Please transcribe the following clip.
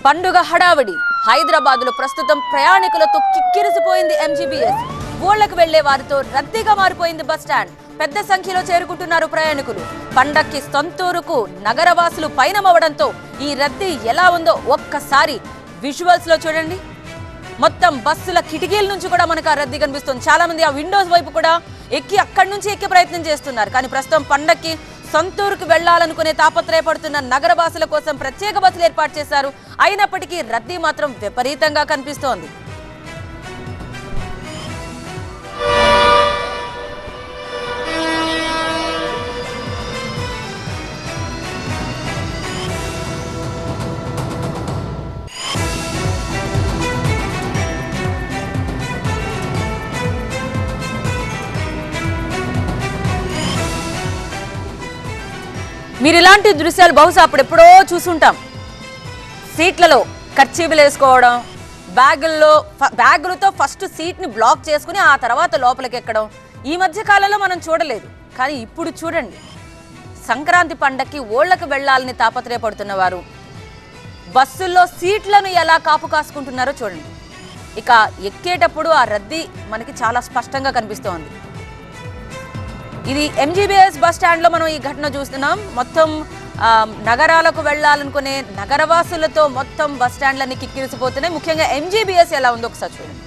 పండుగ హడావిడి హైదరాబాద్లో ప్రస్తుతం ప్రయాణికులతో కిక్కిరిసిపోయింది ఎంజీబీఎస్. ఊళ్ళకు వెళ్లే వారితో రద్దీగా మారిపోయింది బస్ స్టాండ్. పెద్ద సంఖ్యలో చేరుకుంటున్నారు ప్రయాణికులు. పండక్కి సొంతూరుకు నగరవాసులు పయనమవడంతో ఈ రద్దీ ఎలా ఉందో ఒక్కసారి విజువల్స్ లో చూడండి. మొత్తం బస్సుల కిటికీల నుంచి కూడా మనకు ఆ రద్దీ కనిపిస్తుంది. చాలా మంది ఆ విండోస్ వైపు కూడా అక్కడి నుంచి ఎక్కే ప్రయత్నం చేస్తున్నారు. కానీ ప్రస్తుతం పండక్కి సొంతూరుకు వెళ్లాలనుకునే తాపత్రయపడుతున్న నగరవాసుల కోసం ప్రత్యేక బస్సులు ఏర్పాటు చేశారు. అయినప్పటికీ రద్దీ మాత్రం విపరీతంగా కనిపిస్తోంది. మీరు ఇలాంటి దృశ్యాలు బహుశా అప్పుడెప్పుడో చూసుంటాం. సీట్లలో కర్చీపులు వేసుకోవడం, బ్యాగులతో ఫస్ట్ సీట్ని బ్లాక్ చేసుకుని ఆ తర్వాత లోపలికి ఎక్కడం ఈ మధ్య కాలంలో మనం చూడలేదు. కానీ ఇప్పుడు చూడండి, సంక్రాంతి పండక్కి ఊళ్ళకి వెళ్లాలని తాపత్రయపడుతున్న వారు బస్సుల్లో సీట్లను ఎలా కాపు కాసుకుంటున్నారో చూడండి. ఇక ఎక్కేటప్పుడు ఆ రద్దీ మనకి చాలా స్పష్టంగా కనిపిస్తోంది. ఇది ఎంజీబీఎస్ బస్ స్టాండ్లో మనం ఈ ఘటన చూస్తున్నాం. మొత్తం నగరాలకు వెళ్లాలనుకునే నగరవాసులతో మొత్తం బస్ స్టాండ్లన్నీ కిక్కిరిసిపోతున్నాయి. ముఖ్యంగా ఎంజీబీఎస్ ఎలా ఉందో ఒకసారి చూడండి.